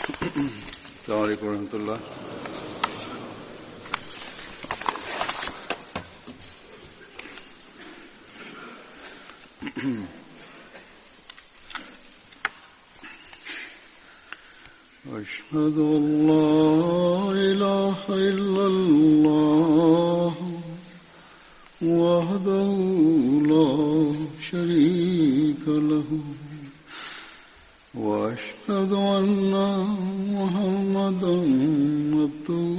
السلام عليكم ورحمة الله. أشهد أن لا إله إلا الله وحده لا شريك له وأشهد أن محمدا عبده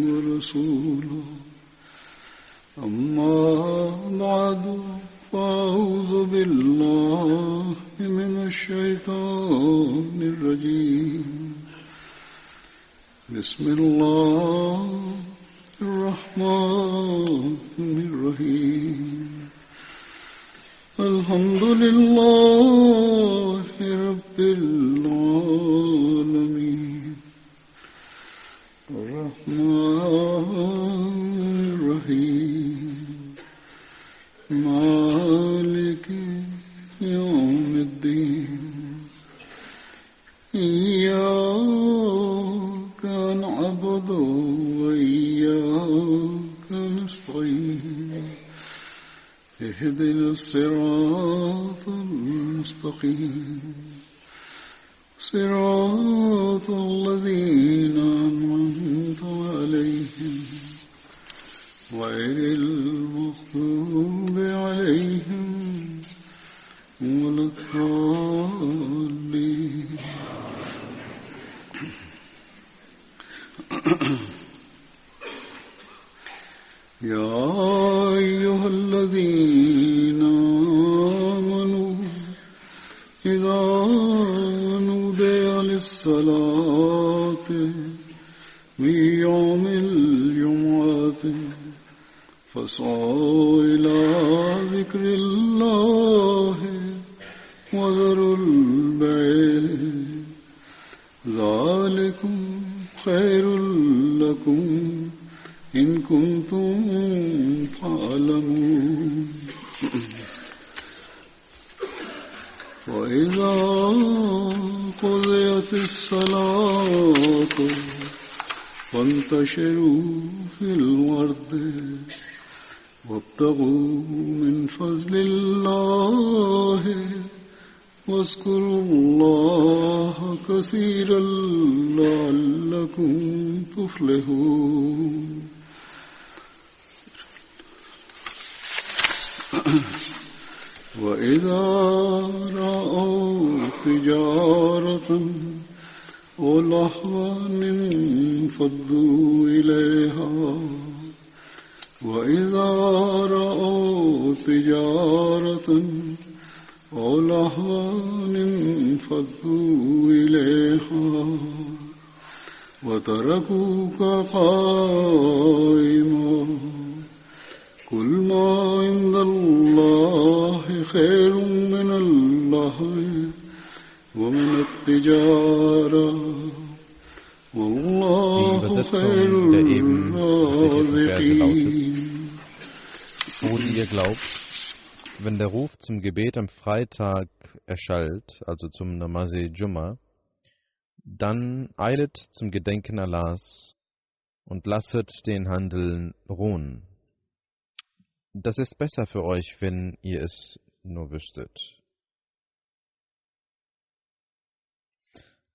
ورسوله أما بعد فأعوذ بالله من الشيطان الرجيم بسم الله الرحمن الرحيم الحمد لله رب العالمين الرحمن الرحيم مالك يوم الدين إياك نعبد وإياك نستعين اهدنا الصراط المستقيم صراط الذين أنعمت عليهم غير المغضوب عليهم ولا الضالين. يا أيها الذين آمنوا إذا نودي للصلاة من يوم الجمعة فاسعوا إلى ذكر الله وذروا البيع ذلكم خير لكم إن كنتم تعلمون. وإذا قضيت الصلاة فانتشروا في الأرض وابتغوا من فضل الله واذكروا الله كثيرا لعلكم تفلحون. وإذا رأوا تجارة ولهوا انفضوا إليها وإذا رأوا تجارة ولهوا انفضوا إليها وتركوك قائما قل ما عند الله خير من اللهو ومن التجارة والله خير الرازقين. O, die ihr glaubt, wenn der Ruf zum Gebet am Freitag erschallt, also zum Namaz-e Jumma, dann eilet zum Gedenken Allahs und lasset den Handel ruhen. Das ist besser für euch, wenn ihr es nur wüsstet.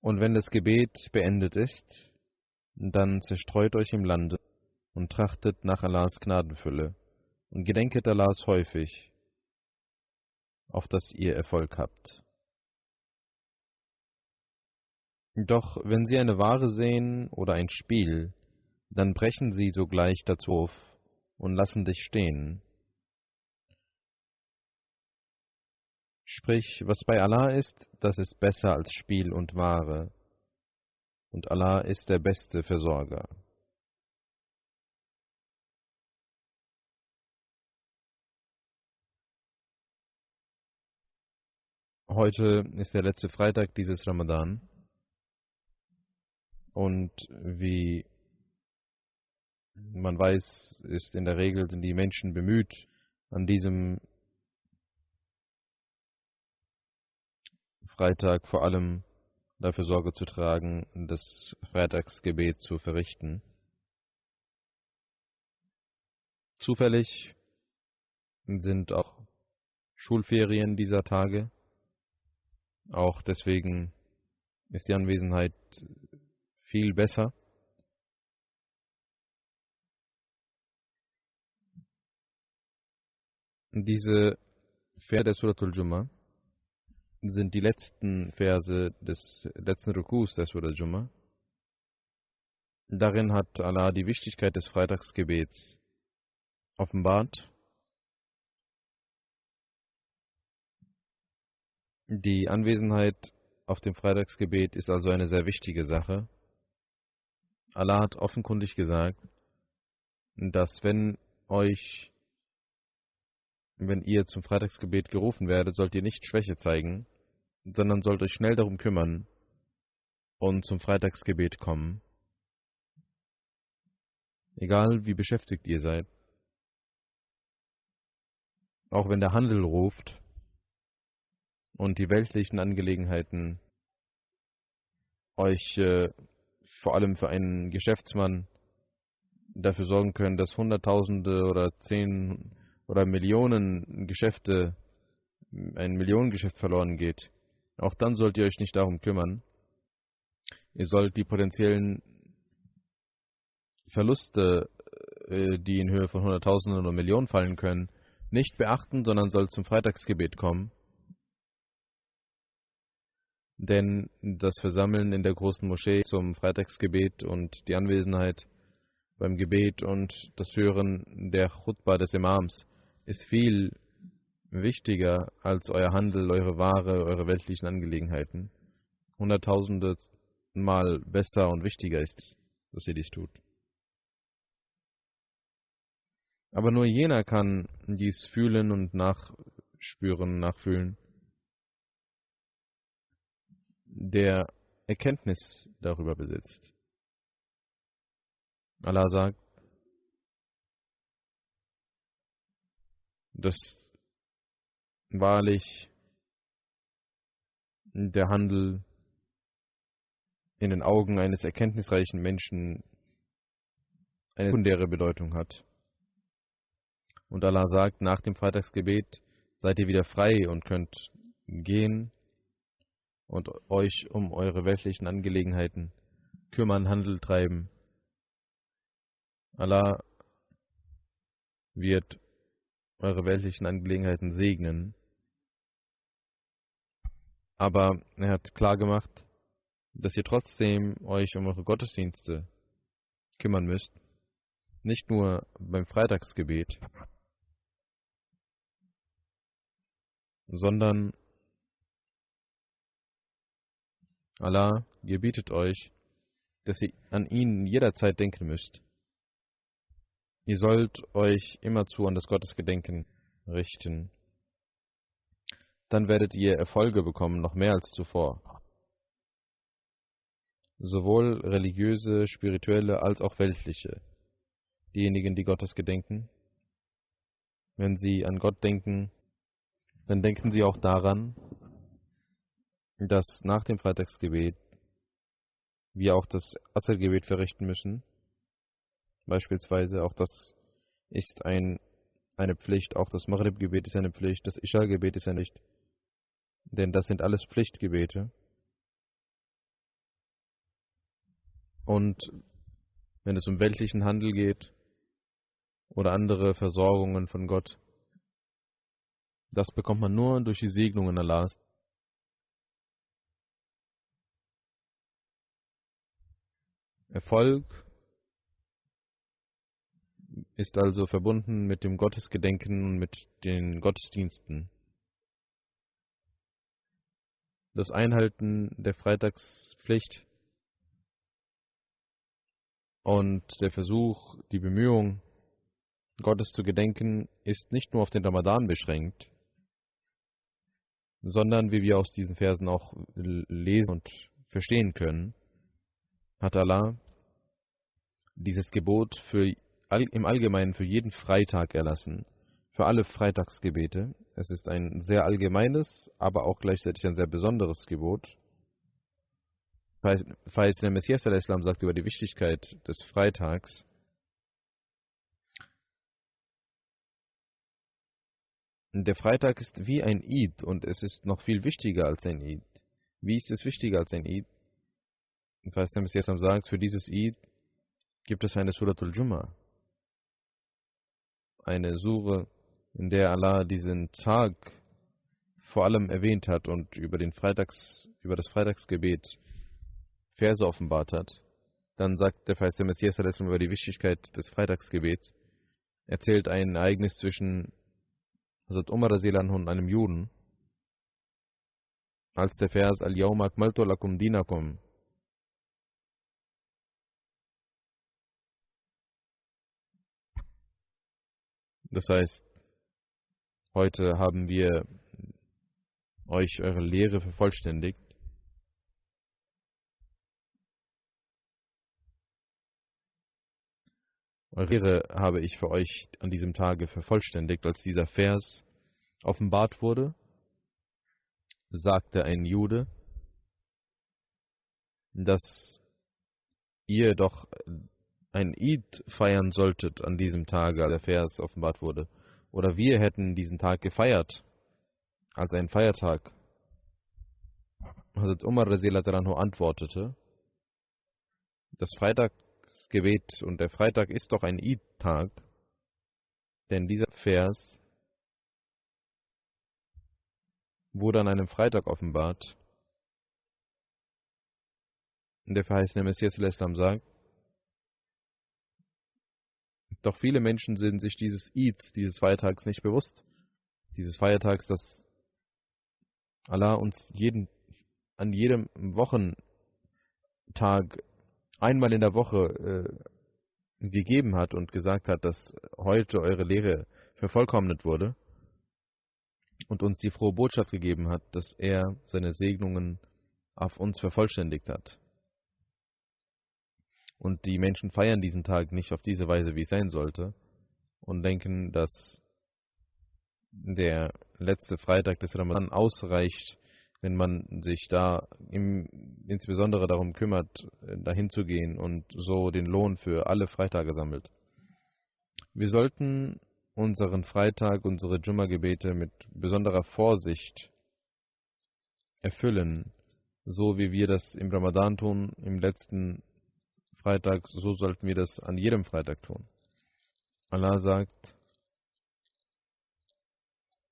Und wenn das Gebet beendet ist, dann zerstreut euch im Lande und trachtet nach Allahs Gnadenfülle und gedenket Allahs häufig, auf dass ihr Erfolg habt. Doch wenn sie eine Ware sehen oder ein Spiel, dann brechen sie sogleich dazu auf und lassen dich stehen. Sprich, was bei Allah ist, das ist besser als Spiel und Ware. Und Allah ist der beste Versorger. Heute ist der letzte Freitag dieses Ramadan. Und wie man weiß, ist in der Regel, sind die Menschen bemüht, an diesem Freitag vor allem dafür Sorge zu tragen, das Freitagsgebet zu verrichten. Zufällig sind auch Schulferien dieser Tage. Auch deswegen ist die Anwesenheit viel besser. Diese Verse der Surat al-Jumu'ah sind die letzten Verse des letzten Rukus der Surat al-Jumu'ah. Darin hat Allah die Wichtigkeit des Freitagsgebets offenbart. Die Anwesenheit auf dem Freitagsgebet ist also eine sehr wichtige Sache. Allah hat offenkundig gesagt, dass wenn ihr zum Freitagsgebet gerufen werdet, sollt ihr nicht Schwäche zeigen, sondern sollt euch schnell darum kümmern und zum Freitagsgebet kommen. Egal wie beschäftigt ihr seid. Auch wenn der Handel ruft und die weltlichen Angelegenheiten euch vor allem für einen Geschäftsmann dafür sorgen können, dass Hunderttausende oder 10 oder Millionen Geschäfte, ein Millionengeschäft verloren geht. Auch dann sollt ihr euch nicht darum kümmern. Ihr sollt die potenziellen Verluste, die in Höhe von Hunderttausenden oder Millionen fallen können, nicht beachten, sondern sollt zum Freitagsgebet kommen. Denn das Versammeln in der großen Moschee zum Freitagsgebet und die Anwesenheit beim Gebet und das Hören der Chutba des Imams ist viel wichtiger als euer Handel, eure Ware, eure weltlichen Angelegenheiten. Hunderttausende Mal besser und wichtiger ist es, dass ihr dies tut. Aber nur jener kann dies fühlen und nachfühlen, der Erkenntnis darüber besitzt. Allah sagt, dass wahrlich der Handel in den Augen eines erkenntnisreichen Menschen eine sekundäre Bedeutung hat. Und Allah sagt, nach dem Freitagsgebet seid ihr wieder frei und könnt gehen und euch um eure weltlichen Angelegenheiten kümmern, Handel treiben. Allah wird eure weltlichen Angelegenheiten segnen. Aber er hat klar gemacht, dass ihr trotzdem euch um eure Gottesdienste kümmern müsst. Nicht nur beim Freitagsgebet, sondern Allah gebietet euch, dass ihr an ihn jederzeit denken müsst. Ihr sollt euch immerzu an das Gottesgedenken richten. Dann werdet ihr Erfolge bekommen, noch mehr als zuvor. Sowohl religiöse, spirituelle als auch weltliche. Diejenigen, die Gottes gedenken, wenn sie an Gott denken, dann denken sie auch daran, dass nach dem Freitagsgebet wir auch das Asr-Gebet verrichten müssen. Beispielsweise, auch das ist eine Pflicht, auch das Maghrib-Gebet ist eine Pflicht, das Isha-Gebet ist eine Pflicht, denn das sind alles Pflichtgebete. Und wenn es um weltlichen Handel geht oder andere Versorgungen von Gott, das bekommt man nur durch die Segnungen Allahs. Erfolg ist also verbunden mit dem Gottesgedenken und mit den Gottesdiensten. Das Einhalten der Freitagspflicht und der Versuch, die Bemühung, Gottes zu gedenken, ist nicht nur auf den Ramadan beschränkt, sondern, wie wir aus diesen Versen auch lesen und verstehen können, hat Allah dieses Gebot im Allgemeinen für jeden Freitag erlassen, für alle Freitagsgebete. Es ist ein sehr allgemeines, aber auch gleichzeitig ein sehr besonderes Gebot. der Messias al-Islam sagt über die Wichtigkeit des Freitags: Der Freitag ist wie ein Eid und es ist noch viel wichtiger als ein Eid. Wie ist es wichtiger als ein Eid? Der Messias al-Islam sagt, für dieses Eid gibt es eine Suratul Jum'ah, eine Sure, in der Allah diesen Tag vor allem erwähnt hat und über das Freitagsgebet Verse offenbart hat. Dann sagt der Messias al-Islam über die Wichtigkeit des Freitagsgebets, erzählt ein Ereignis zwischen Hazrat Umar radhiyallahu anhu und einem Juden, als der Vers Al-Yawma akmaltu lakum dinakum, das heißt, heute haben wir euch eure Lehre vervollständigt. Eure Lehre habe ich für euch an diesem Tage vervollständigt. Als dieser Vers offenbart wurde, sagte ein Jude, dass ihr doch ein Eid feiern solltet an diesem Tage, als der Vers offenbart wurde. Oder wir hätten diesen Tag gefeiert als einen Feiertag. Hazrat Umar radhiyallahu anhu antwortete: Das Freitagsgebet und der Freitag ist doch ein Eid-Tag, denn dieser Vers wurde an einem Freitag offenbart. Und der verheißene Messias al-Islam sagt: Doch viele Menschen sind sich dieses Eids, dieses Feiertags nicht bewusst. Dieses Feiertags, das Allah uns an jedem Wochentag einmal in der Woche gegeben hat und gesagt hat, dass heute eure Lehre vervollkommnet wurde und uns die frohe Botschaft gegeben hat, dass er seine Segnungen auf uns vervollständigt hat. Und die Menschen feiern diesen Tag nicht auf diese Weise, wie es sein sollte, und denken, dass der letzte Freitag des Ramadan ausreicht, wenn man sich da insbesondere darum kümmert, dahin zu gehen und so den Lohn für alle Freitage sammelt. Wir sollten unseren Freitag, unsere Jumma-Gebete mit besonderer Vorsicht erfüllen, so wie wir das im Ramadan tun, im letzten Freitag, so sollten wir das an jedem Freitag tun. Allah sagt: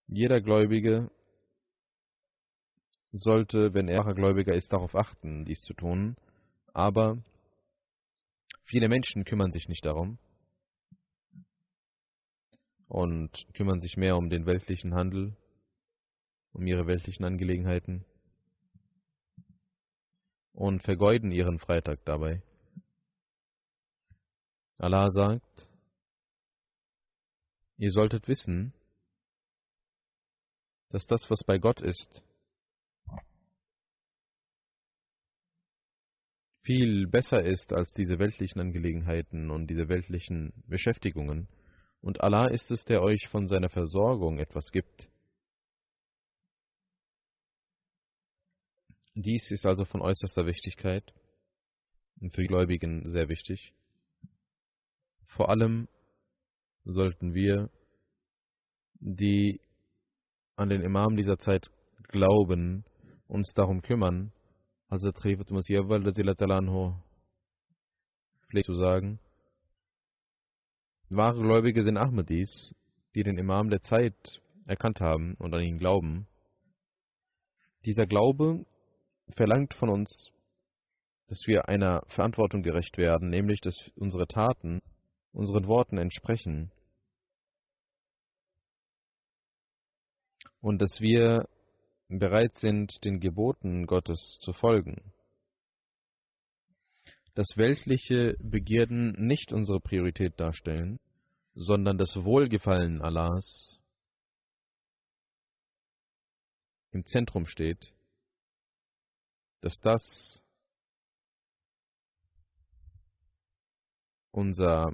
Jeder Gläubige sollte, wenn er Gläubiger ist, darauf achten, dies zu tun, aber viele Menschen kümmern sich nicht darum und kümmern sich mehr um den weltlichen Handel, um ihre weltlichen Angelegenheiten und vergeuden ihren Freitag dabei. Allah sagt: Ihr solltet wissen, dass das, was bei Gott ist, viel besser ist als diese weltlichen Angelegenheiten und diese weltlichen Beschäftigungen. Und Allah ist es, der euch von seiner Versorgung etwas gibt. Dies ist also von äußerster Wichtigkeit und für die Gläubigen sehr wichtig. Vor allem sollten wir, die an den Imam dieser Zeit glauben, uns darum kümmern, Hazrat Khalifatul Masih Awwal radhiyallahu anhu pflegt zu sagen: Wahre Gläubige sind Ahmadis, die den Imam der Zeit erkannt haben und an ihn glauben. Dieser Glaube verlangt von uns, dass wir einer Verantwortung gerecht werden, nämlich dass unsere Taten unseren Worten entsprechen und dass wir bereit sind, den Geboten Gottes zu folgen. Dass weltliche Begierden nicht unsere Priorität darstellen, sondern das Wohlgefallen Allahs im Zentrum steht, dass das unser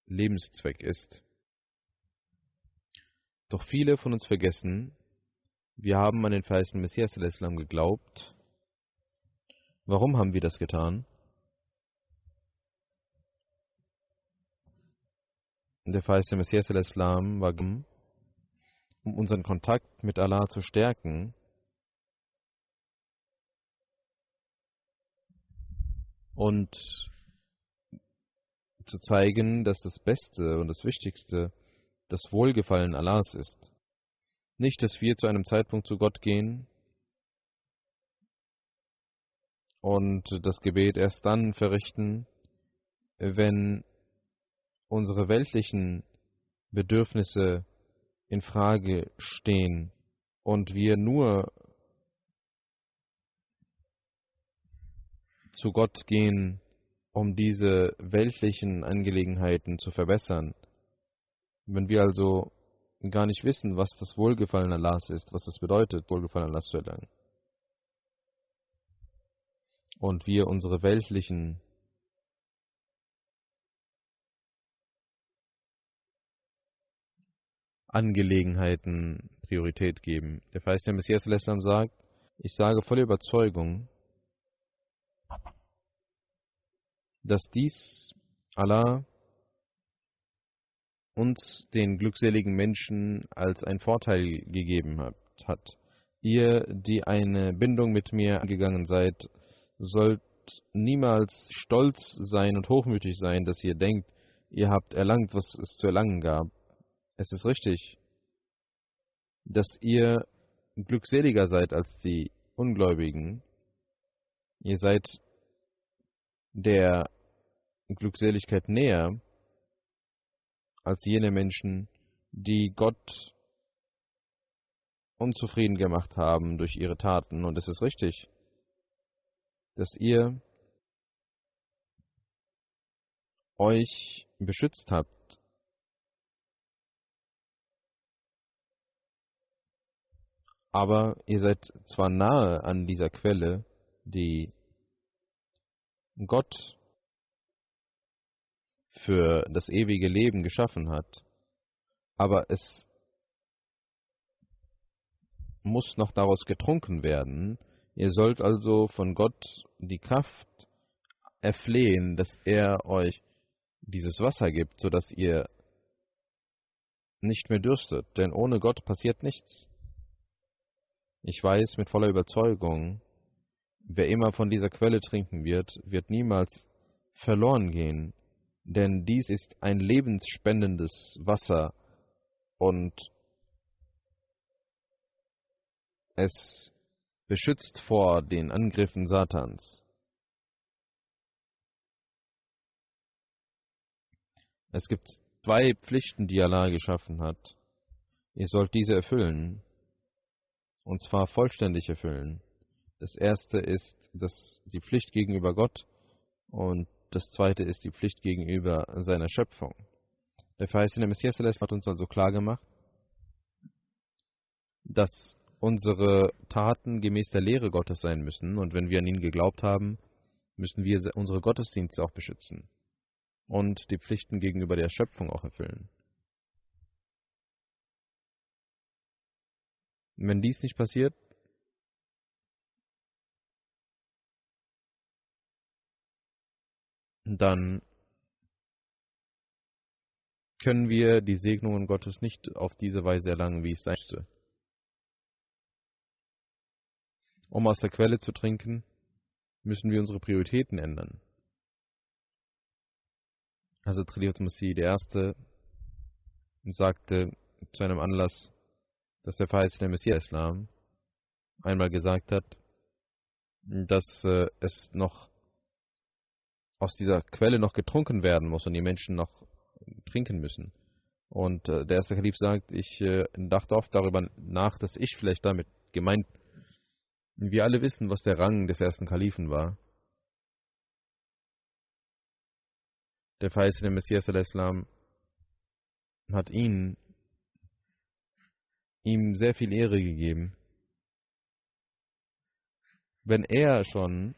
Lebenszweck ist. Doch viele von uns vergessen, wir haben an den verheißenen Messias al-Islam geglaubt, Warum haben wir das getan? Der verheißene Messias al-Islam war, um unseren Kontakt mit Allah zu stärken und zu zeigen, dass das Beste und das Wichtigste das Wohlgefallen Allahs ist. Nicht, dass wir zu einem Zeitpunkt zu Gott gehen und das Gebet erst dann verrichten, wenn unsere weltlichen Bedürfnisse in Frage stehen und wir nur zu Gott gehen, um diese weltlichen Angelegenheiten zu verbessern. Wenn wir also gar nicht wissen, was das Wohlgefallen Allahs ist, was das bedeutet, Wohlgefallen Allahs zu erlangen, und wir unsere weltlichen Angelegenheiten Priorität geben. Der verheißene Messias al-Islam sagt, ich sage voller Überzeugung, dass dies Allah uns den glückseligen Menschen als einen Vorteil gegeben hat. Ihr, die eine Bindung mit mir eingegangen seid, sollt niemals stolz sein und hochmütig sein, dass ihr denkt, ihr habt erlangt, was es zu erlangen gab. Es ist richtig, dass ihr glückseliger seid als die Ungläubigen. Ihr seid der Glückseligkeit näher als jene Menschen, die Gott unzufrieden gemacht haben durch ihre Taten. Und es ist richtig, dass ihr euch beschützt habt. Aber ihr seid zwar nahe an dieser Quelle, die Gott für das ewige Leben geschaffen hat, aber es muss noch daraus getrunken werden. Ihr sollt also von Gott die Kraft erflehen, dass er euch dieses Wasser gibt, sodass ihr nicht mehr dürstet, denn ohne Gott passiert nichts. Ich weiß mit voller Überzeugung, wer immer von dieser Quelle trinken wird, wird niemals verloren gehen, denn dies ist ein lebensspendendes Wasser und es beschützt vor den Angriffen Satans. Es gibt 2 Pflichten, die Allah geschaffen hat. Ihr sollt diese erfüllen, und zwar vollständig erfüllen. Das erste ist die Pflicht gegenüber Gott und das zweite ist die Pflicht gegenüber seiner Schöpfung. Der verheißene Messias hat uns also klargemacht, dass unsere Taten gemäß der Lehre Gottes sein müssen, und wenn wir an ihn geglaubt haben, müssen wir unsere Gottesdienste auch beschützen und die Pflichten gegenüber der Schöpfung auch erfüllen. Wenn dies nicht passiert, dann können wir die Segnungen Gottes nicht auf diese Weise erlangen, wie es sein müsste. Um aus der Quelle zu trinken, müssen wir unsere Prioritäten ändern. Also Khalifatul Masih I. sagte zu einem Anlass, dass der verheißene Messias Islam einmal gesagt hat, dass es noch aus dieser Quelle noch getrunken werden muss und die Menschen noch trinken müssen. Und der erste Kalif sagt, ich dachte oft darüber nach, dass ich vielleicht damit gemeint bin. Wir alle wissen, was der Rang des ersten Kalifen war. Der verheißene Messias al-Islam hat ihm sehr viel Ehre gegeben. Wenn er schon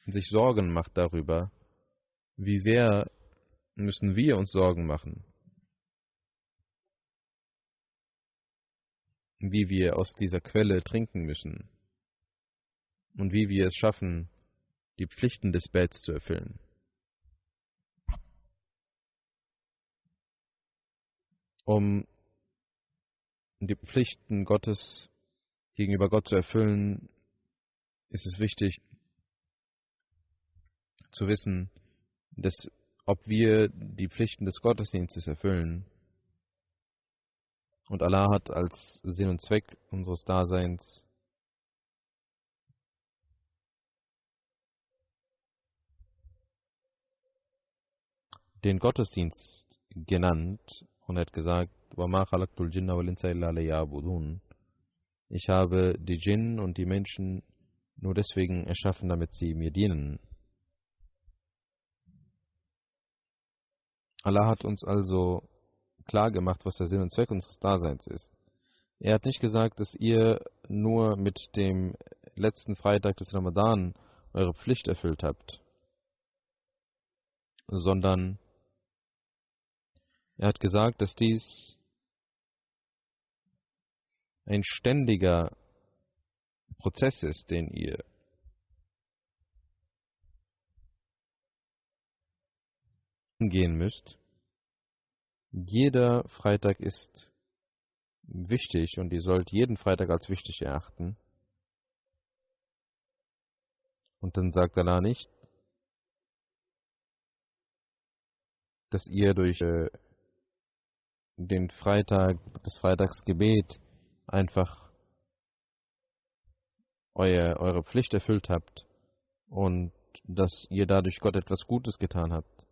sich Sorgen macht darüber, wie sehr müssen wir uns Sorgen machen, wie wir aus dieser Quelle trinken müssen. und wie wir es schaffen, die Pflichten des Bets zu erfüllen. Um die Pflichten Gottes gegenüber Gott zu erfüllen, ist es wichtig zu wissen, dass ob wir die Pflichten des Gottesdienstes erfüllen, und Allah hat als Sinn und Zweck unseres Daseins den Gottesdienst genannt und hat gesagt, وَمَا خَلَقْتُ الْجِنَّ وَالْإِنسَ إِلَّا لِيَعْبُدُونِ. Ich habe die Djinn und die Menschen nur deswegen erschaffen, damit sie mir dienen. Allah hat uns also klar gemacht, was der Sinn und Zweck unseres Daseins ist. Er hat nicht gesagt, dass ihr nur mit dem letzten Freitag des Ramadan eure Pflicht erfüllt habt, sondern er hat gesagt, dass dies ein ständiger Prozess ist, den ihr gehen müsst. Jeder Freitag ist wichtig und ihr sollt jeden Freitag als wichtig erachten. Und dann sagt Allah nicht, dass ihr durch den Freitag, das Freitagsgebet einfach eure Pflicht erfüllt habt und dass ihr dadurch Gott etwas Gutes getan habt.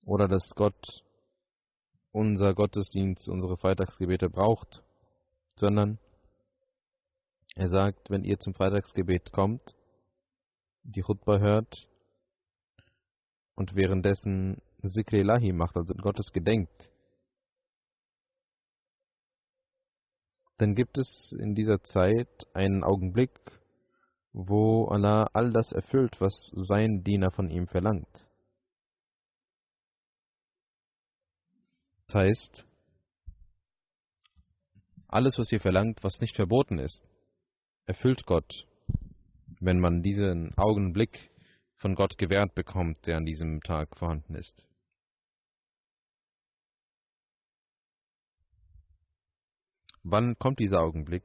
Oder dass Gott unser Gottesdienst, unsere Freitagsgebete braucht, sondern er sagt, wenn ihr zum Freitagsgebet kommt, die Khutbah hört und währenddessen Zikr Ilahi macht, also Gottes gedenkt, dann gibt es in dieser Zeit einen Augenblick, wo Allah all das erfüllt, was sein Diener von ihm verlangt. Das heißt, alles, was ihr verlangt, was nicht verboten ist, erfüllt Gott, wenn man diesen Augenblick von Gott gewährt bekommt, der an diesem Tag vorhanden ist. Wann kommt dieser Augenblick?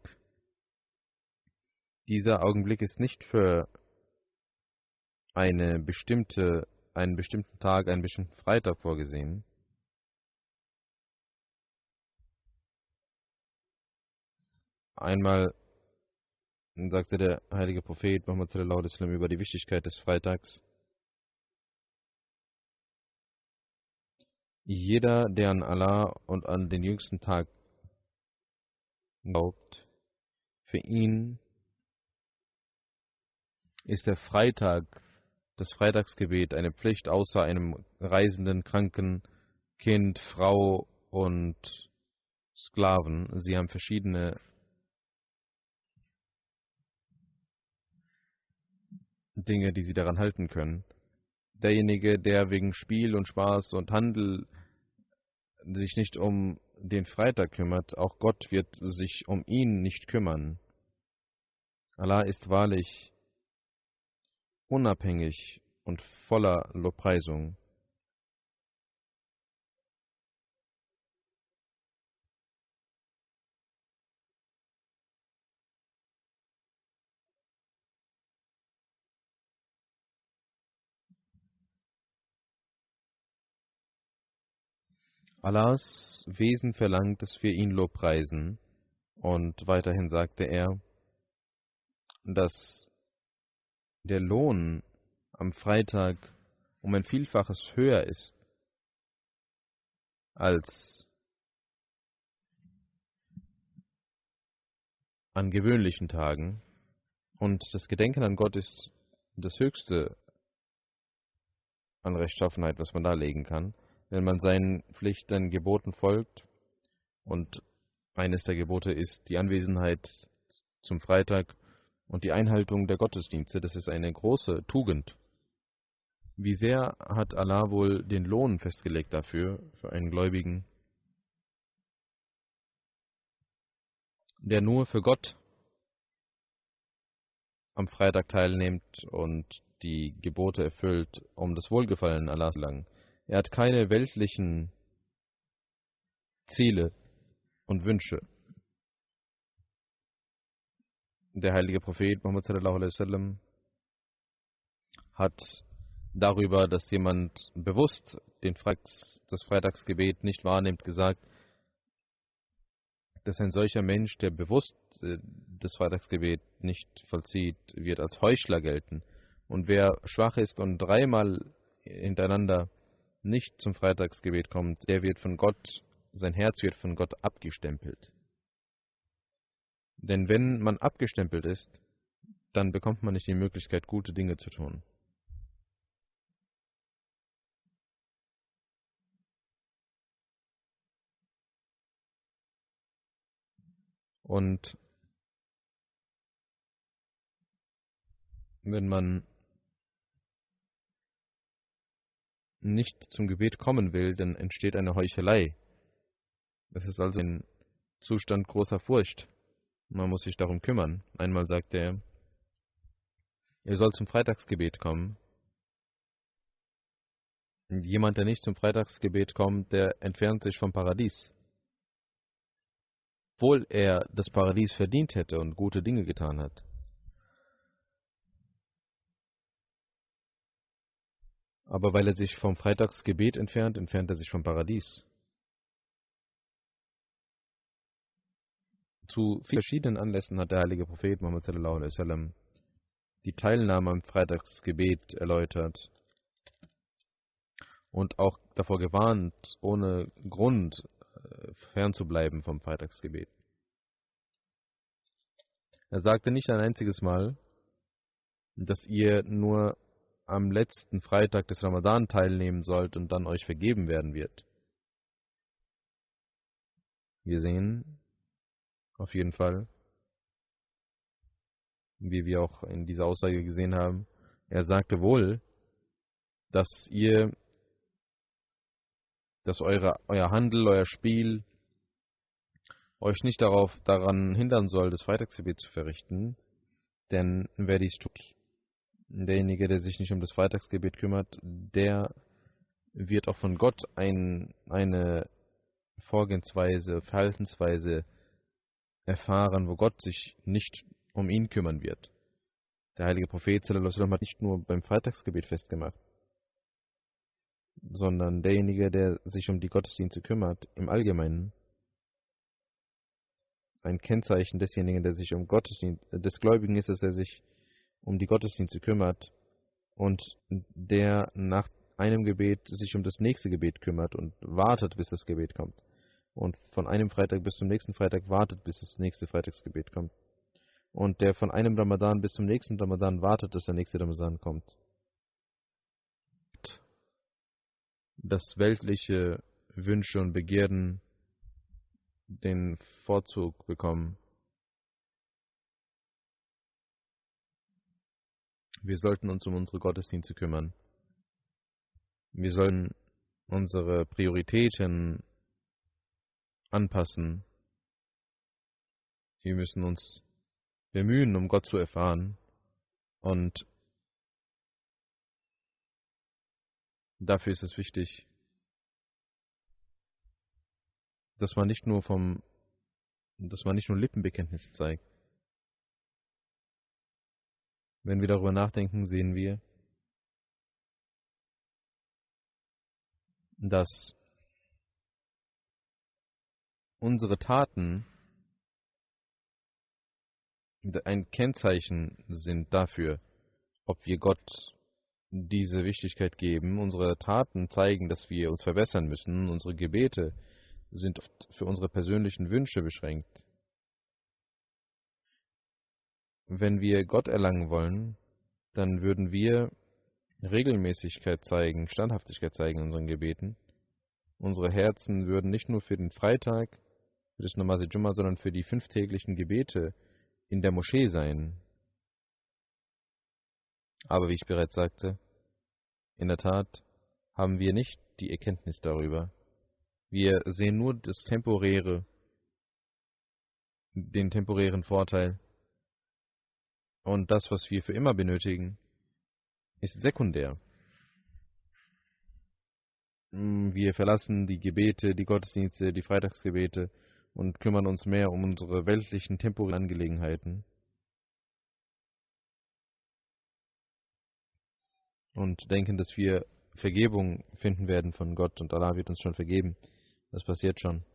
Dieser Augenblick ist nicht für einen bestimmten Tag, einen bestimmten Freitag vorgesehen. Einmal sagte der heilige Prophet Muhammad sallallahu alaihi wasallam über die Wichtigkeit des Freitags: Jeder, der an Allah und an den jüngsten Tag glaubt, für ihn ist der Freitag, das Freitagsgebet eine Pflicht, außer einem Reisenden, Kranken, Kind, Frau und Sklaven. Sie haben verschiedene Dinge, die sie daran halten können. Derjenige, der wegen Spiel und Spaß und Handel sich nicht um den Freitag kümmert, auch Gott wird sich um ihn nicht kümmern. Allah ist wahrlich unabhängig und voller Lobpreisung. Allahs Wesen verlangt, dass wir ihn lobpreisen. Und weiterhin sagte er, dass der Lohn am Freitag um ein Vielfaches höher ist als an gewöhnlichen Tagen. Und das Gedenken an Gott ist das höchste an Rechtschaffenheit, was man darlegen kann, wenn man seinen Pflichten, Geboten folgt. Und eines der Gebote ist die Anwesenheit zum Freitag und die Einhaltung der Gottesdienste. Das ist eine große Tugend. Wie sehr hat Allah wohl den Lohn festgelegt dafür, für einen Gläubigen, der nur für Gott am Freitag teilnimmt und die Gebote erfüllt, um das Wohlgefallen Allahs zu erlangen. Er hat keine weltlichen Ziele und Wünsche. Der heilige Prophet Muhammad sallallahu alaihi wasallam hat darüber, dass jemand bewusst das Freitagsgebet nicht wahrnimmt, gesagt, dass ein solcher Mensch, der bewusst das Freitagsgebet nicht vollzieht, wird als Heuchler gelten. Und wer schwach ist und dreimal hintereinander nicht zum Freitagsgebet kommt, der wird von Gott, sein Herz wird von Gott abgestempelt. Denn wenn man abgestempelt ist, dann bekommt man nicht die Möglichkeit, gute Dinge zu tun. Und wenn man nicht zum Gebet kommen will, dann entsteht eine Heuchelei. Es ist also ein Zustand großer Furcht. Man muss sich darum kümmern. Einmal sagt er, ihr sollt zum Freitagsgebet kommen. Und jemand, der nicht zum Freitagsgebet kommt, der entfernt sich vom Paradies. Obwohl er das Paradies verdient hätte und gute Dinge getan hat. Aber weil er sich vom Freitagsgebet entfernt, entfernt er sich vom Paradies. Zu verschiedenen Anlässen hat der heilige Prophet Muhammad sallallahu alaihi wasallam die Teilnahme am Freitagsgebet erläutert und auch davor gewarnt, ohne Grund fernzubleiben vom Freitagsgebet. Er sagte nicht ein einziges Mal, dass ihr nur am letzten Freitag des Ramadan teilnehmen sollt und dann euch vergeben werden wird. Wir sehen auf jeden Fall, wie wir auch in dieser Aussage gesehen haben, er sagte wohl, dass euer Handel, euer Spiel euch nicht daran hindern soll, das Freitagsgebet zu verrichten, denn wer dies tut, derjenige, der sich nicht um das Freitagsgebet kümmert, der wird auch von Gott eine Vorgehensweise, Verhaltensweise erfahren, wo Gott sich nicht um ihn kümmern wird. Der heilige Prophet sallallahu alaihi wasallam hat nicht nur beim Freitagsgebet festgemacht, sondern derjenige, der sich um die Gottesdienste kümmert, im Allgemeinen. Ein Kennzeichen desjenigen, der sich des Gläubigen ist, dass er sich um die Gottesdienste kümmert und der nach einem Gebet sich um das nächste Gebet kümmert und wartet, bis das Gebet kommt. Und von einem Freitag bis zum nächsten Freitag wartet, bis das nächste Freitagsgebet kommt. Und der von einem Ramadan bis zum nächsten Ramadan wartet, dass der nächste Ramadan kommt. Dass weltliche Wünsche und Begierden den Vorzug bekommen. Wir sollten uns um unsere Gottesdienste kümmern. Wir sollen unsere Prioritäten anpassen. Wir müssen uns bemühen, um Gott zu erfahren. Und dafür ist es wichtig, dass man nicht nur Lippenbekenntnisse zeigt. Wenn wir darüber nachdenken, sehen wir, dass unsere Taten ein Kennzeichen sind dafür, ob wir Gott diese Wichtigkeit geben. Unsere Taten zeigen, dass wir uns verbessern müssen. Unsere Gebete sind oft für unsere persönlichen Wünsche beschränkt. Wenn wir Gott erlangen wollen, dann würden wir Regelmäßigkeit zeigen, Standhaftigkeit zeigen in unseren Gebeten. Unsere Herzen würden nicht nur für den Freitag, für das Namaz Jumma, sondern für die 5 täglichen Gebete in der Moschee sein. Aber wie ich bereits sagte, in der Tat haben wir nicht die Erkenntnis darüber. Wir sehen nur den temporären Vorteil. Und das, was wir für immer benötigen, ist sekundär. Wir verlassen die Gebete, die Gottesdienste, die Freitagsgebete und kümmern uns mehr um unsere weltlichen, temporären Angelegenheiten und denken, dass wir Vergebung finden werden von Gott und Allah wird uns schon vergeben. Das passiert schon.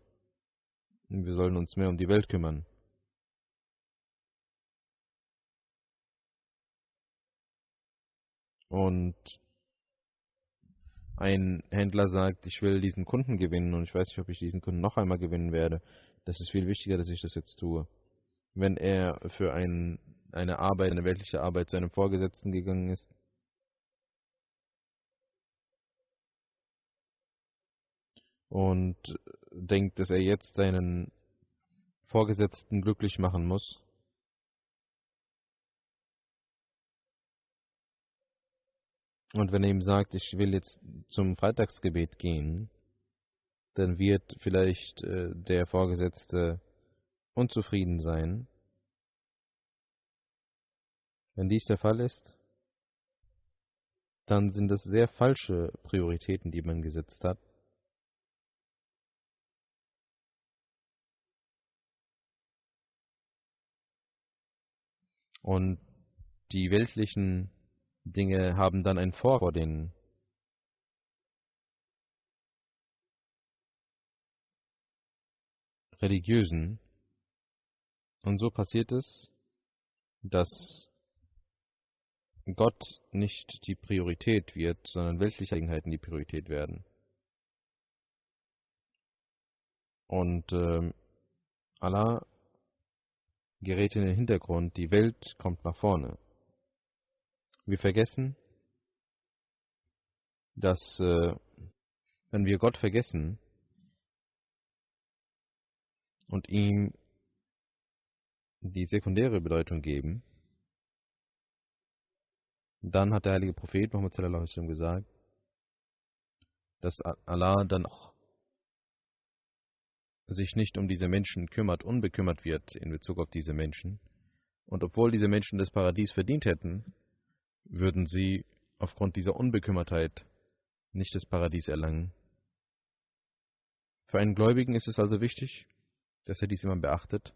Wir sollen uns mehr um die Welt kümmern. Und ein Händler sagt, ich will diesen Kunden gewinnen und ich weiß nicht, ob ich diesen Kunden noch einmal gewinnen werde. Das ist viel wichtiger, dass ich das jetzt tue. Wenn er für eine Arbeit, eine weltliche Arbeit zu einem Vorgesetzten gegangen ist und denkt, dass er jetzt seinen Vorgesetzten glücklich machen muss, und wenn er ihm sagt, ich will jetzt zum Freitagsgebet gehen, dann wird vielleicht der Vorgesetzte unzufrieden sein. Wenn dies der Fall ist, dann sind es sehr falsche Prioritäten, die man gesetzt hat. Und die weltlichen Dinge haben dann ein vor den religiösen. Und so passiert es, dass Gott nicht die Priorität wird, sondern weltliche Eigenheiten die Priorität werden. Und Allah gerät in den Hintergrund, die Welt kommt nach vorne. Wir vergessen, dass wenn wir Gott vergessen und ihm die sekundäre Bedeutung geben, dann hat der heilige Prophet Muhammad sallallahu alaihi wasallam gesagt, dass Allah dann auch sich nicht um diese Menschen kümmert, unbekümmert wird in Bezug auf diese Menschen. Und obwohl diese Menschen das Paradies verdient hätten, würden sie aufgrund dieser Unbekümmertheit nicht das Paradies erlangen. Für einen Gläubigen ist es also wichtig, dass er dies immer beachtet.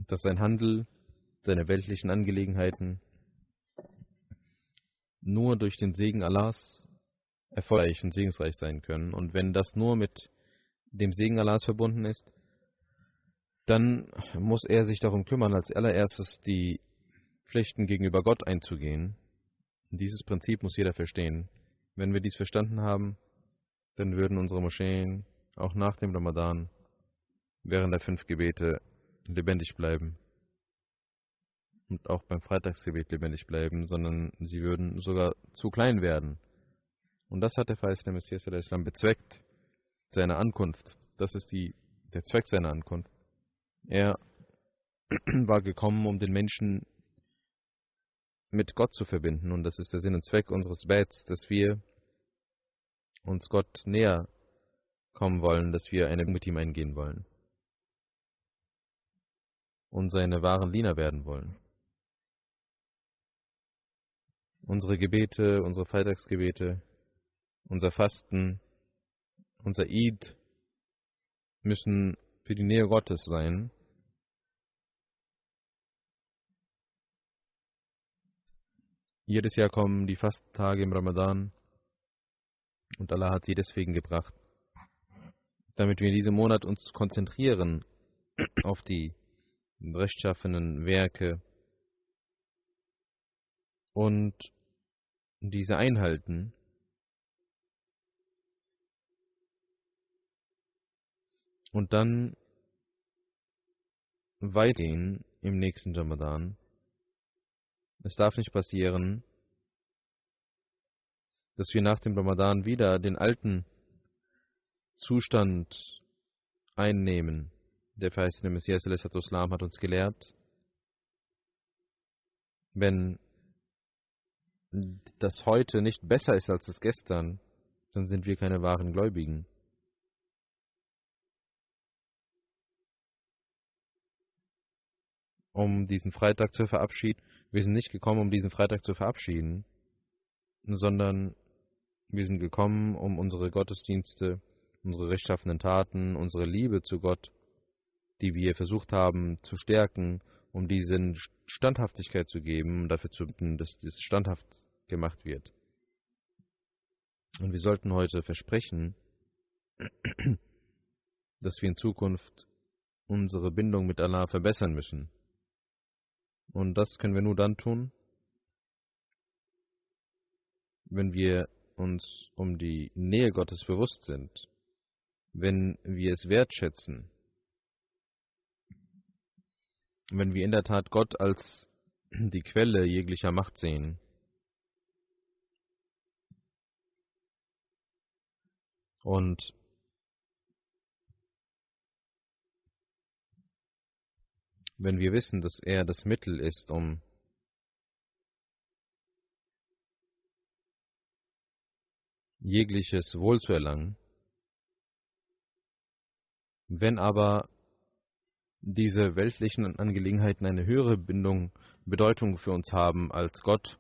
Dass sein Handel, seine weltlichen Angelegenheiten nur durch den Segen Allahs erfolgreich und segensreich sein können. Und wenn das nur mit dem Segen Allahs verbunden ist, dann muss er sich darum kümmern, als allererstes die Pflichten gegenüber Gott einzugehen. Und dieses Prinzip muss jeder verstehen. Wenn wir dies verstanden haben, dann würden unsere Moscheen auch nach dem Ramadan während der 5 Gebete lebendig bleiben und auch beim Freitagsgebet lebendig bleiben, sondern sie würden sogar zu klein werden. Und das hat der verheißene Messias der Islam bezweckt, seine Ankunft. Das ist der Zweck seiner Ankunft. Er war gekommen, um den Menschen mit Gott zu verbinden, und das ist der Sinn und Zweck unseres Bets, dass wir uns Gott näher kommen wollen, dass wir eine Beziehung mit ihm eingehen wollen und seine wahren Diener werden wollen. Unsere Gebete, unsere Freitagsgebete, unser Fasten, unser Eid müssen für die Nähe Gottes sein. Jedes Jahr kommen die Fastentage im Ramadan und Allah hat sie deswegen gebracht, damit wir in diesem Monat uns konzentrieren auf die rechtschaffenen Werke und diese einhalten. Und dann weitergehen im nächsten Ramadan. Es darf nicht passieren, dass wir nach dem Ramadan wieder den alten Zustand einnehmen. Der verheißene Messias al-Islam hat uns gelehrt, wenn das heute nicht besser ist als das gestern, dann sind wir keine wahren Gläubigen. um diesen Freitag zu verabschieden. Wir sind nicht gekommen, um diesen Freitag zu verabschieden, sondern wir sind gekommen, um unsere Gottesdienste, unsere rechtschaffenen Taten, unsere Liebe zu Gott, die wir versucht haben zu stärken, um diesen Standhaftigkeit zu geben und dafür zu bitten, dass das standhaft gemacht wird. Und wir sollten heute versprechen, dass wir in Zukunft unsere Bindung mit Allah verbessern müssen. Und das können wir nur dann tun, wenn wir uns um die Nähe Gottes bewusst sind, wenn wir es wertschätzen, wenn wir in der Tat Gott als die Quelle jeglicher Macht sehen. Und wenn wir wissen, dass er das Mittel ist, um jegliches Wohl zu erlangen, wenn aber diese weltlichen Angelegenheiten eine höhere Bedeutung für uns haben als Gott,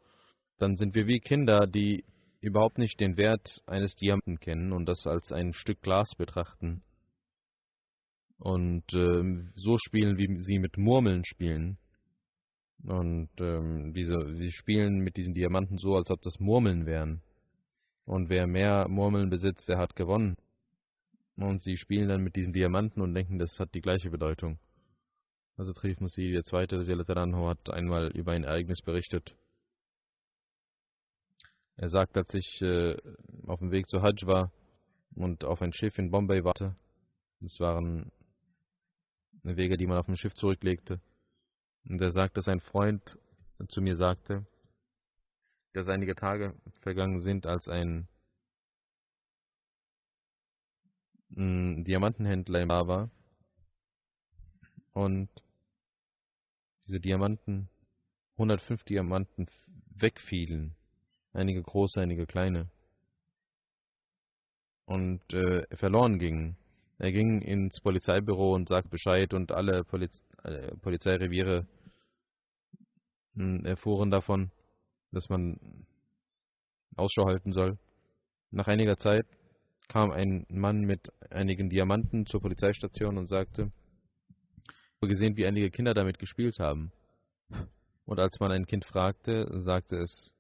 dann sind wir wie Kinder, die überhaupt nicht den Wert eines Diamanten kennen und das als ein Stück Glas betrachten. Und so spielen, wie sie mit Murmeln spielen. Und sie spielen mit diesen Diamanten so, als ob das Murmeln wären. Und wer mehr Murmeln besitzt, der hat gewonnen. Und sie spielen dann mit diesen Diamanten und denken, das hat die gleiche Bedeutung. Also Trif Masih II. Hat einmal über ein Ereignis berichtet. Er sagt, als ich auf dem Weg zur Hajj war und auf ein Schiff in Bombay warte, das waren Wege, die man auf dem Schiff zurücklegte, und er sagt, dass ein Freund zu mir sagte, dass einige Tage vergangen sind, als ein Diamantenhändler im Bar war und diese Diamanten, 105 Diamanten wegfielen, einige große, einige kleine, und verloren gingen. Er ging ins Polizeibüro und sagte Bescheid, und alle Polizeireviere erfuhren davon, dass man Ausschau halten soll. Nach einiger Zeit kam ein Mann mit einigen Diamanten zur Polizeistation und sagte, ich habe gesehen, wie einige Kinder damit gespielt haben. Und als man ein Kind fragte, sagte es,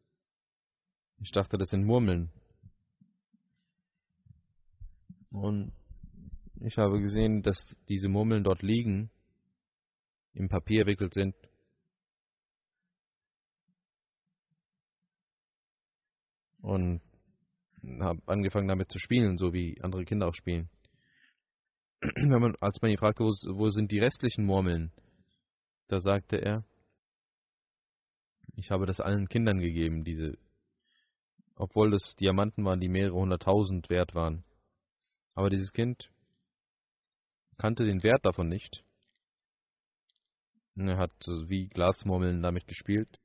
ich dachte, das sind Murmeln. Und ich habe gesehen, dass diese Murmeln dort liegen, im Papier gewickelt sind. Und habe angefangen damit zu spielen, so wie andere Kinder auch spielen. Als man ihn fragte, wo sind die restlichen Murmeln, da sagte er, ich habe das allen Kindern gegeben, obwohl das Diamanten waren, die mehrere 100.000 wert waren. Aber dieses Kind kannte den Wert davon nicht. Er hat wie Glasmurmeln damit gespielt.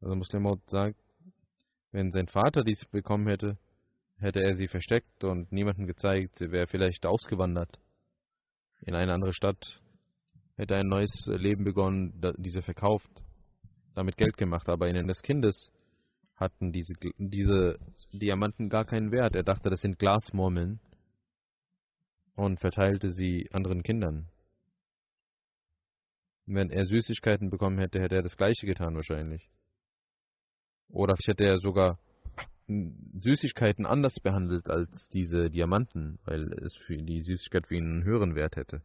Also Muslim Maud sagt, wenn sein Vater dies bekommen hätte, hätte er sie versteckt und niemandem gezeigt, er wäre vielleicht ausgewandert in eine andere Stadt, hätte ein neues Leben begonnen, diese verkauft, damit Geld gemacht. Aber in den des Kindes hatten diese Diamanten gar keinen Wert. Er dachte, das sind Glasmurmeln und verteilte sie anderen Kindern. Wenn er Süßigkeiten bekommen hätte, hätte er das Gleiche getan wahrscheinlich. Oder vielleicht hätte er sogar Süßigkeiten anders behandelt als diese Diamanten, weil es für die Süßigkeit für ihn einen höheren Wert hätte.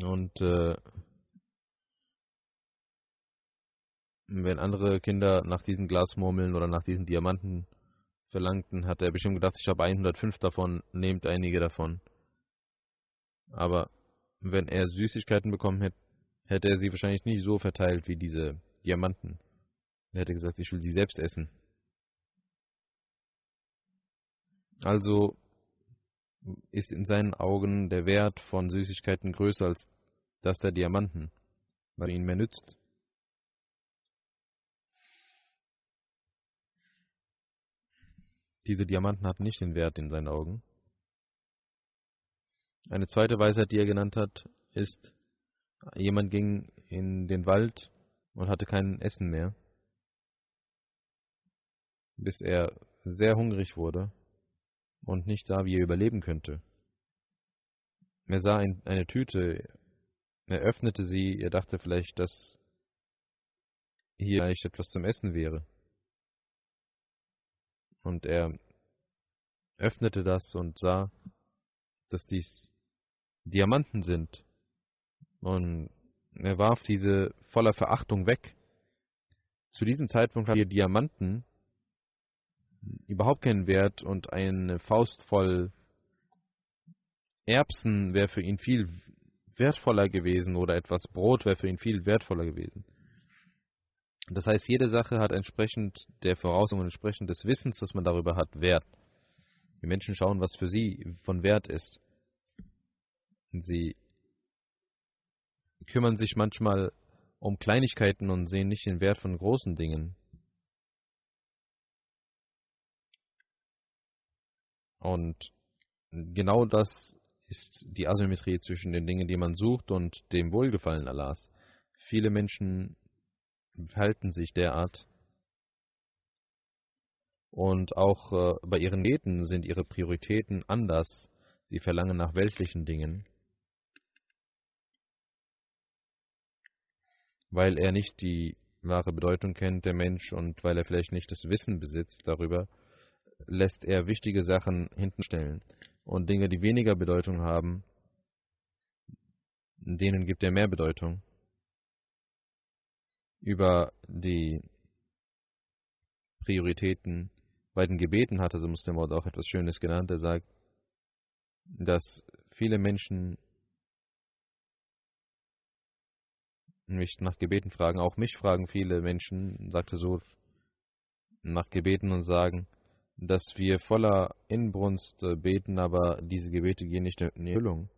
Und wenn andere Kinder nach diesen Glasmurmeln oder nach diesen Diamanten verlangten, hat er bestimmt gedacht, ich habe 105 davon, nehmt einige davon. Aber wenn er Süßigkeiten bekommen hätte, hätte er sie wahrscheinlich nicht so verteilt wie diese Diamanten. Er hätte gesagt, ich will sie selbst essen. Also ist in seinen Augen der Wert von Süßigkeiten größer als das der Diamanten, weil er ihnen mehr nützt. Diese Diamanten hatten nicht den Wert in seinen Augen. Eine zweite Weisheit, die er genannt hat, ist, jemand ging in den Wald und hatte kein Essen mehr, bis er sehr hungrig wurde und nicht sah, wie er überleben könnte. Er sah eine Tüte, er öffnete sie, er dachte vielleicht, dass hier vielleicht etwas zum Essen wäre. Und er öffnete das und sah, dass dies Diamanten sind. Und er warf diese voller Verachtung weg. Zu diesem Zeitpunkt hatten die Diamanten überhaupt keinen Wert und eine Faust voll Erbsen wäre für ihn viel wertvoller gewesen oder etwas Brot wäre für ihn viel wertvoller gewesen. Das heißt, jede Sache hat entsprechend der Voraussetzungen, entsprechend des Wissens, das man darüber hat, Wert. Die Menschen schauen, was für sie von Wert ist. Sie kümmern sich manchmal um Kleinigkeiten und sehen nicht den Wert von großen Dingen. Und genau das ist die Asymmetrie zwischen den Dingen, die man sucht, und dem Wohlgefallen Allahs. Viele Menschen verhalten sich derart. Und auch bei ihren Gebeten sind ihre Prioritäten anders. Sie verlangen nach weltlichen Dingen, weil er nicht die wahre Bedeutung kennt, der Mensch, und weil er vielleicht nicht das Wissen besitzt darüber, lässt er wichtige Sachen hinten stellen. Und Dinge, die weniger Bedeutung haben, denen gibt er mehr Bedeutung. Über die Prioritäten bei den Gebeten hat also Muslim Maud auch etwas Schönes genannt. Er sagt, dass viele Menschen mich nach Gebeten fragen, auch mich fragen viele Menschen, sagte so, nach Gebeten und sagen, dass wir voller Inbrunst beten, aber diese Gebete gehen nicht in Erfüllung.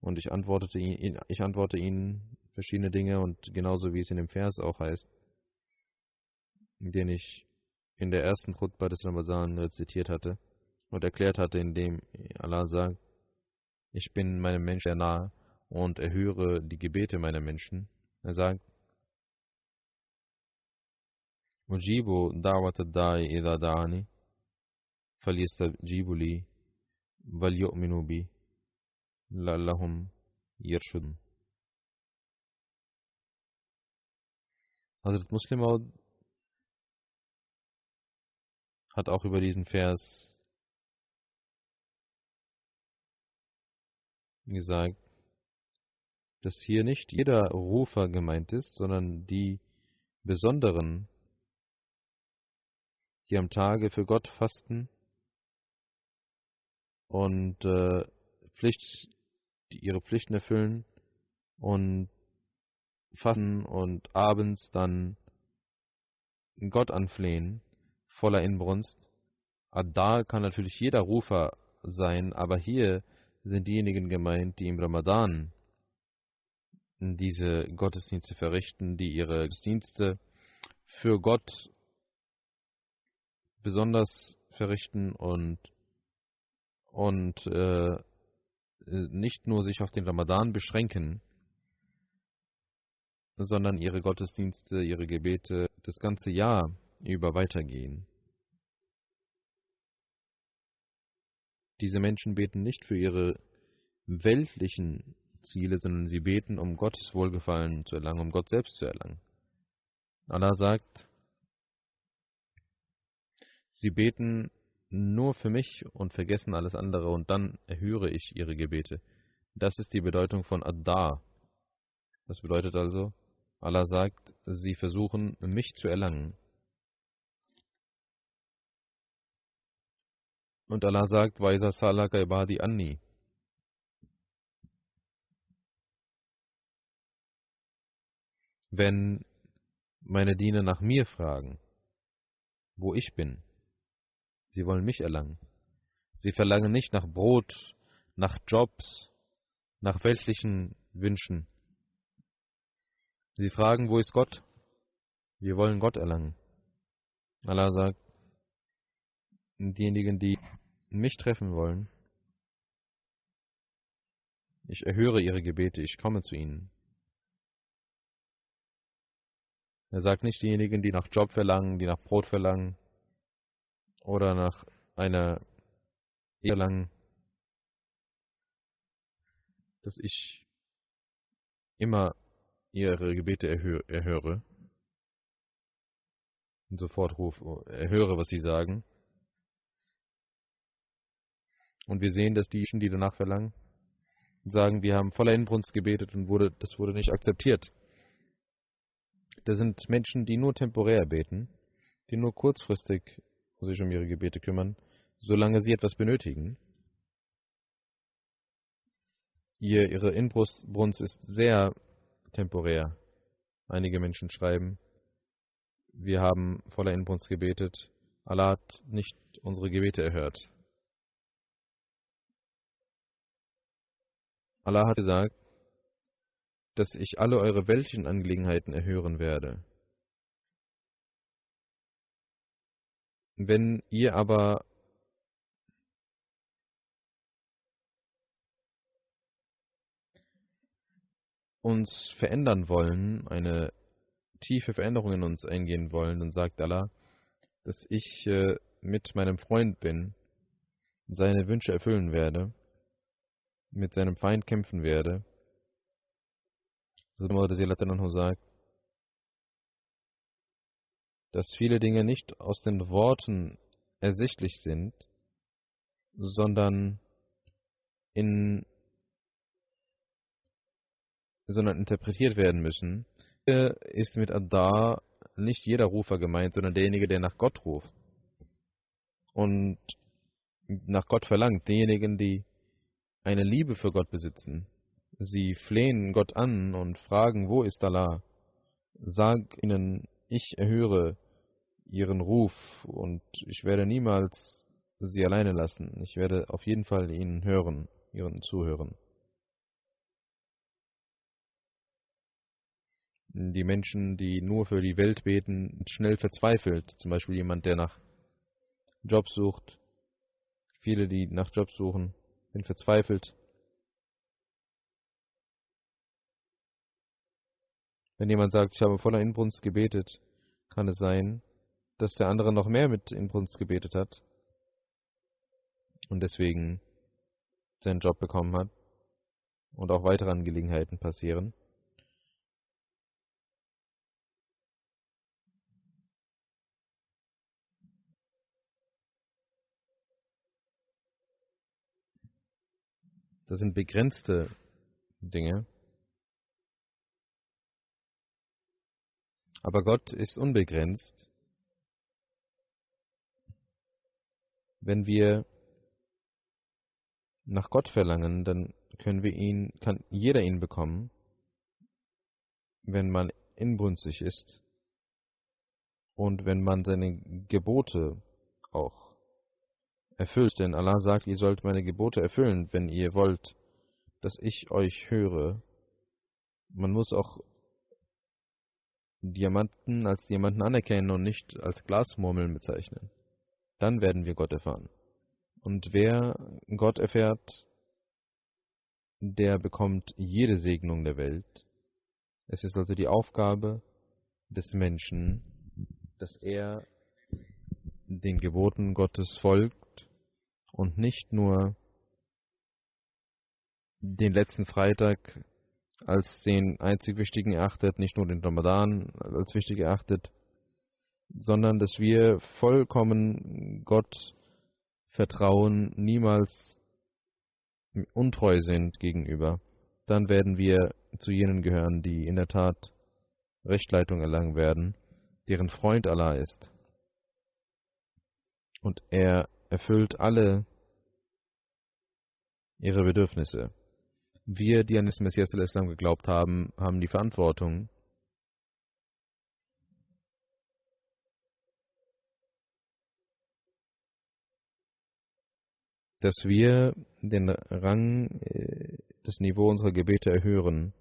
Und ich antworte ihnen verschiedene Dinge, und genauso wie es in dem Vers auch heißt, den ich in der ersten Khutbah des Ramadan rezitiert hatte und erklärt hatte, indem Allah sagt, ich bin meinem Menschen sehr nahe und erhöre die Gebete meiner Menschen. Er sagt, Ujibu da'wat ad-da'i idha da'ani falyastajibu li wal yu'minu bi la'allahum yarshudun. Hazrat Muslim Maud hat auch über diesen Vers gesagt, dass hier nicht jeder Rufer gemeint ist, sondern die Besonderen, die am Tage für Gott fasten und ihre Pflichten erfüllen und fasten und abends dann Gott anflehen, voller Inbrunst. Da kann natürlich jeder Rufer sein, aber hier sind diejenigen gemeint, die im Ramadan diese Gottesdienste verrichten, die ihre Gottesdienste für Gott besonders verrichten und nicht nur sich auf den Ramadan beschränken, sondern ihre Gottesdienste, ihre Gebete das ganze Jahr über weitergehen. Diese Menschen beten nicht für ihre weltlichen Ziele, sondern sie beten, um Gottes Wohlgefallen zu erlangen, um Gott selbst zu erlangen. Allah sagt, sie beten nur für mich und vergessen alles andere, und dann erhöre ich ihre Gebete. Das ist die Bedeutung von Ad-Da. Das bedeutet also, Allah sagt, sie versuchen, mich zu erlangen. Und Allah sagt, Waisa salaka ibadi anni. Wenn meine Diener nach mir fragen, wo ich bin, sie wollen mich erlangen. Sie verlangen nicht nach Brot, nach Jobs, nach weltlichen Wünschen. Sie fragen, wo ist Gott? Wir wollen Gott erlangen. Allah sagt, diejenigen, die mich treffen wollen, ich erhöre ihre Gebete, ich komme zu ihnen. Er sagt nicht diejenigen, die nach Job verlangen, die nach Brot verlangen oder nach einer Ehe verlangen, dass ich immer ihre Gebete erhöre und sofort erhöre, was sie sagen. Und wir sehen, dass die Menschen, die danach verlangen, sagen, wir haben voller Inbrunst gebetet und das wurde nicht akzeptiert. Das sind Menschen, die nur temporär beten, die nur kurzfristig sich um ihre Gebete kümmern, solange sie etwas benötigen. Ihre Inbrunst ist sehr temporär. Einige Menschen schreiben, wir haben voller Inbrunst gebetet, Allah hat nicht unsere Gebete erhört. Allah hat gesagt, dass ich alle eure weltlichen Angelegenheiten erhören werde. Wenn ihr aber uns verändern wollen, eine tiefe Veränderung in uns eingehen wollen, dann sagt Allah, dass ich mit meinem Freund bin, seine Wünsche erfüllen werde, mit seinem Feind kämpfen werde. So sagt, dass viele Dinge nicht aus den Worten ersichtlich sind, sondern interpretiert werden müssen. Hier ist mit Adar nicht jeder Rufer gemeint, sondern derjenige, der nach Gott ruft und nach Gott verlangt. Diejenigen, die eine Liebe für Gott besitzen. Sie flehen Gott an und fragen, wo ist Allah? Sag ihnen, ich erhöre ihren Ruf und ich werde niemals sie alleine lassen. Ich werde auf jeden Fall ihnen hören, ihren zuhören. Die Menschen, die nur für die Welt beten, sind schnell verzweifelt. Zum Beispiel jemand, der nach Jobs sucht. Viele, die nach Jobs suchen, sind verzweifelt. Wenn jemand sagt, ich habe voller Inbrunst gebetet, kann es sein, dass der andere noch mehr mit Inbrunst gebetet hat und deswegen seinen Job bekommen hat und auch weitere Angelegenheiten passieren. Das sind begrenzte Dinge. Aber Gott ist unbegrenzt. Wenn wir nach Gott verlangen, dann kann jeder ihn bekommen, wenn man inbrünstig ist und wenn man seine Gebote auch erfüllt. Denn Allah sagt, ihr sollt meine Gebote erfüllen, wenn ihr wollt, dass ich euch höre. Man muss auch Diamanten als Diamanten anerkennen und nicht als Glasmurmeln bezeichnen. Dann werden wir Gott erfahren. Und wer Gott erfährt, der bekommt jede Segnung der Welt. Es ist also die Aufgabe des Menschen, dass er den Geboten Gottes folgt und nicht nur den letzten Freitag als den einzig wichtigen erachtet, nicht nur den Ramadan als wichtig erachtet, sondern dass wir vollkommen Gott vertrauen, niemals untreu sind gegenüber. Dann werden wir zu jenen gehören, die in der Tat Rechtleitung erlangen werden, deren Freund Allah ist. Und er erfüllt alle ihre Bedürfnisse. Wir, die an den Messias al-Islam geglaubt haben, haben die Verantwortung, dass wir den Rang, das Niveau unserer Gebete erhöhen.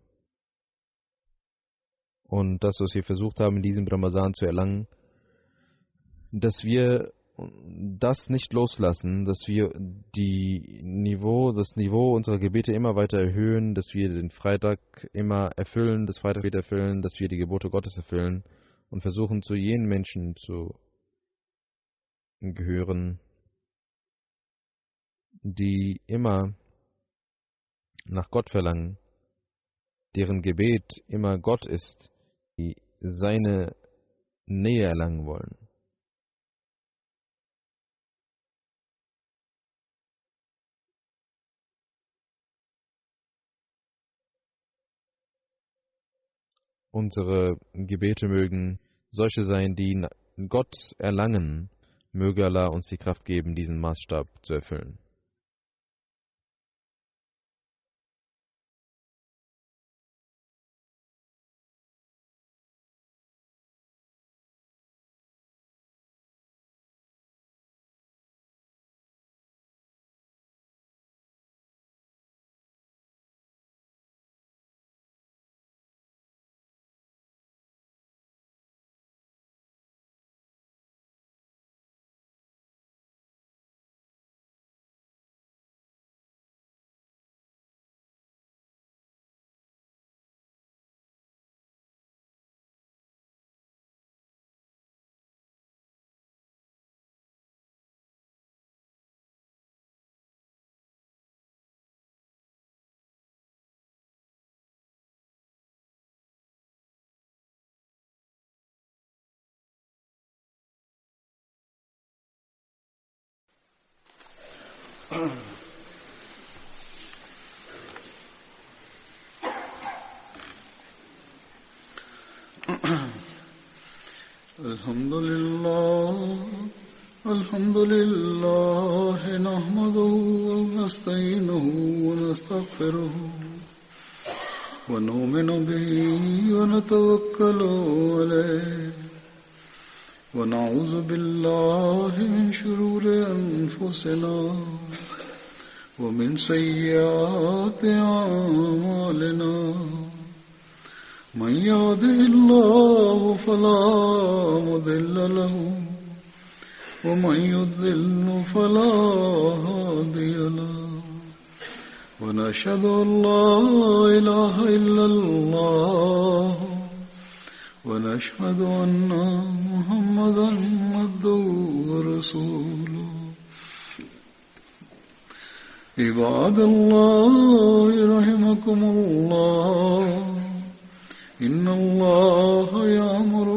Und das, was wir versucht haben, in diesem Ramazan zu erlangen, dass wir das nicht loslassen, dass wir das Niveau unserer Gebete immer weiter erhöhen, dass wir den Freitag immer erfüllen, das Freitaggebet erfüllen, dass wir die Gebote Gottes erfüllen und versuchen, zu jenen Menschen zu gehören, die immer nach Gott verlangen, deren Gebet immer Gott ist, die seine Nähe erlangen wollen. Unsere Gebete mögen solche sein, die Gott erlangen. Möge Allah uns die Kraft geben, diesen Maßstab zu erfüllen. الحمد لله نحمده ونستعينه ونستغفره ونؤمن به ونتوكل عليه ونعوذ بالله من شرور أنفسنا ومن سيئات أعمالنا من يهده الله فلا مضل له ومن يضلل فلا هادي له ونشهد أن لا إله إلا الله ونشهد أن محمدا عبده ورسوله عباد الله رحمكم الله إن الله يأمر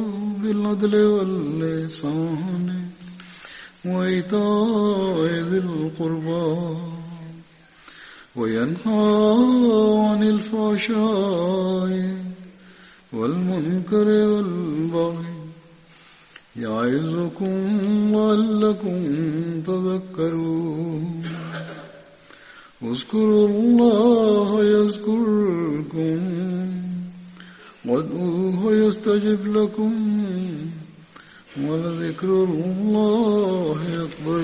بالعدل والإحسان وإيتاء ذي القربى وينهى عن الفحشاء والمنكر والبغي يعظكم لعلكم تذكرون اذكروا الله يذكركم وادعوه يستجب لكم ولذكر الله أكبر